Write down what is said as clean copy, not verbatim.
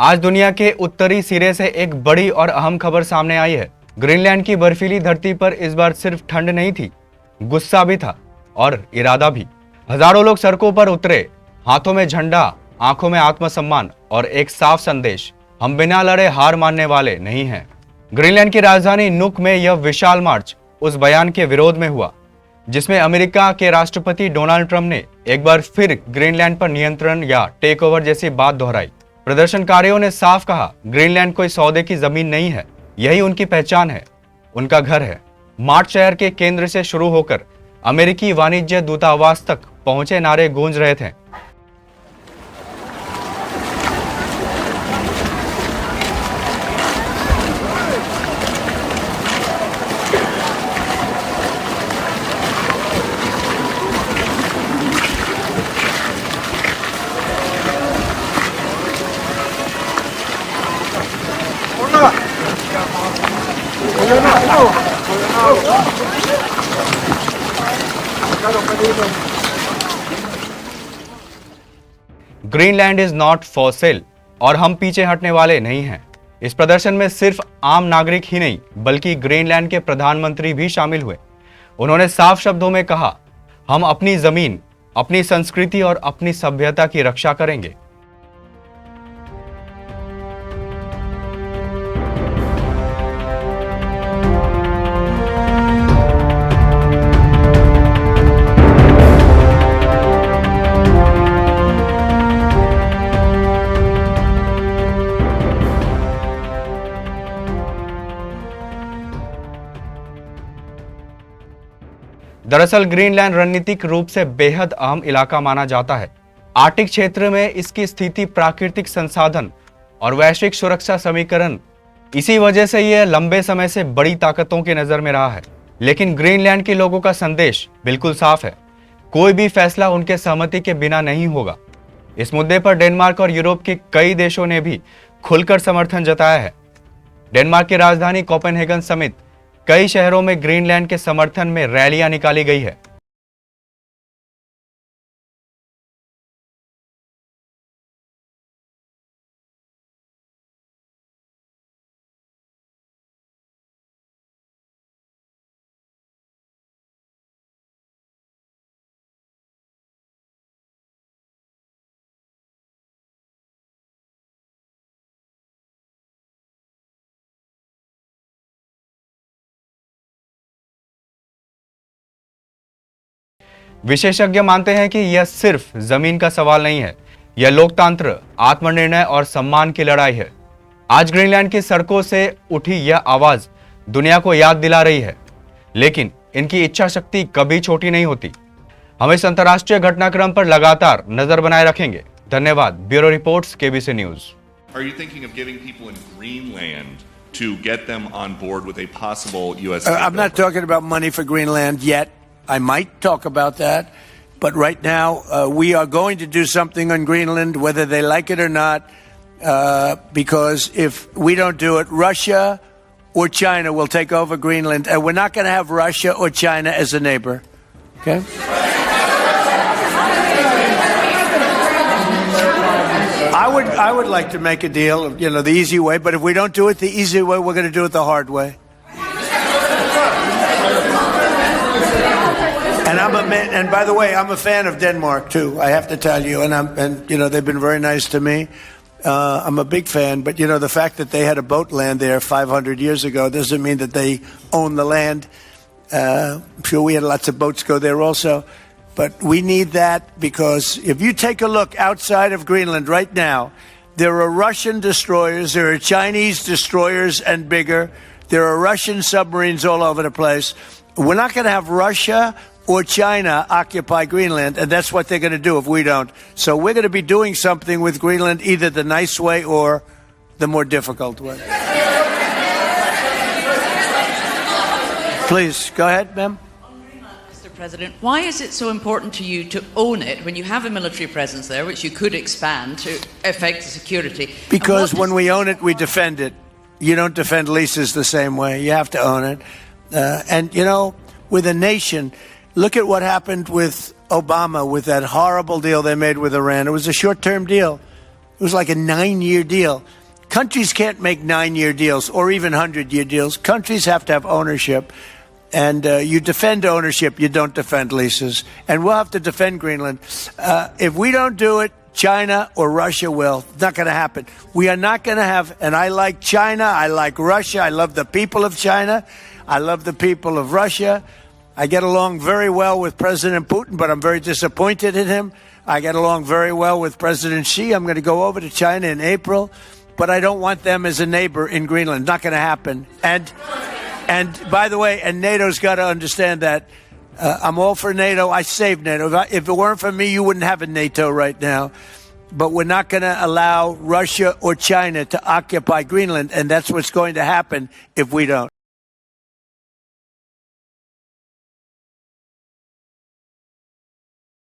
आज दुनिया के उत्तरी सिरे से एक बड़ी और अहम खबर सामने आई है। ग्रीनलैंड की बर्फीली धरती पर इस बार सिर्फ ठंड नहीं थी, गुस्सा भी था और इरादा भी। हजारों लोग सड़कों पर उतरे, हाथों में झंडा, आंखों में आत्मसम्मान और एक साफ संदेश, हम बिना लड़े हार मानने वाले नहीं हैं। ग्रीनलैंड की राजधानी नुक में यह विशाल मार्च उस बयान के विरोध में हुआ जिसमें अमेरिका के राष्ट्रपति डोनाल्ड ट्रंप ने एक बार फिर ग्रीनलैंड पर नियंत्रण या टेक ओवर जैसी बात दोहराई। प्रदर्शनकारियों ने साफ कहा, ग्रीनलैंड कोई सौदे की जमीन नहीं है, यही उनकी पहचान है, उनका घर है। मार्च शहर के केंद्र से शुरू होकर अमेरिकी वाणिज्य दूतावास तक पहुंचे नारे गूंज रहे थे। Greenland is not for sale और हम पीछे हटने वाले नहीं हैं। इस प्रदर्शन में सिर्फ आम नागरिक ही नहीं बल्कि ग्रीनलैंड के प्रधानमंत्री भी शामिल हुए। उन्होंने साफ शब्दों में कहा, हम अपनी जमीन, अपनी संस्कृति और अपनी सभ्यता की रक्षा करेंगे। दरअसल ग्रीनलैंड रणनीतिक रूप से बेहद अहम इलाका माना जाता है। आर्कटिक क्षेत्र में इसकी स्थिति, प्राकृतिक संसाधन और वैश्विक सुरक्षा समीकरण, इसी वजह से यह लंबे समय से बड़ी ताकतों की नजर में रहा है। लेकिन ग्रीनलैंड के लोगों का संदेश बिल्कुल साफ है, कोई भी फैसला उनके सहमति के बिना नहीं होगा। इस मुद्दे पर डेनमार्क और यूरोप के कई देशों ने भी खुलकर समर्थन जताया है। डेनमार्क की राजधानी कोपेनहेगन समेत कई शहरों में ग्रीनलैंड के समर्थन में रैलियां निकाली गई है। विशेषज्ञ मानते हैं कि यह सिर्फ जमीन का सवाल नहीं है, यह लोकतंत्र, आत्मनिर्णय और सम्मान की लड़ाई है। आज ग्रीनलैंड की सड़कों से उठी यह आवाज दुनिया को याद दिला रही है, लेकिन इनकी इच्छा शक्ति कभी छोटी नहीं होती। हम इस अंतर्राष्ट्रीय घटनाक्रम पर लगातार नजर बनाए रखेंगे। धन्यवाद। Bureau reports, KBC news. Are you thinking of giving people in Greenland to get them on board with a possible U.S. I'm not talking about money for Greenland yet. I might talk about that, but right now we are going to do something on Greenland, whether they like it or not, because if we don't do it, Russia or China will take over Greenland, and we're not going to have Russia or China as a neighbor. Okay? I would like to make a deal, the easy way, but if we don't do it the easy way, we're going to do it the hard way. And by the way, I'm a fan of Denmark too. I have to tell you, and they've been very nice to me. I'm a big fan, but the fact that they had a boat land there 500 years ago doesn't mean that they own the land. I'm sure we had lots of boats go there also, but we need that because if you take a look outside of Greenland right now, there are Russian destroyers, there are Chinese destroyers and bigger, there are Russian submarines all over the place. We're not going to have Russia or China occupy Greenland, and that's what they're going to do if we don't. So we're going to be doing something with Greenland, either the nice way or the more difficult way. Please, go ahead, ma'am. Mr. President, why is it so important to you to own it when you have a military presence there, which you could expand to affect security? Because when we own it, we defend it. You don't defend leases the same way. You have to own it. And, with a nation, look at what happened with Obama, with that horrible deal they made with Iran. It was a short-term deal. It was like a 9-year deal. Countries can't make 9-year deals or even 100-year deals. Countries have to have ownership. And you defend ownership, you don't defend leases. And we'll have to defend Greenland. If we don't do it, China or Russia will. It's not going to happen. We are not going to have, and I like China, I like Russia, I love the people of China, I love the people of Russia. I get along very well with President Putin, but I'm very disappointed in him. I get along very well with President Xi. I'm going to go over to China in April, but I don't want them as a neighbor in Greenland. Not going to happen. And by the way, and NATO's got to understand that. I'm all for NATO. I saved NATO. If it weren't for me, you wouldn't have a NATO right now. But we're not going to allow Russia or China to occupy Greenland, and that's what's going to happen if we don't.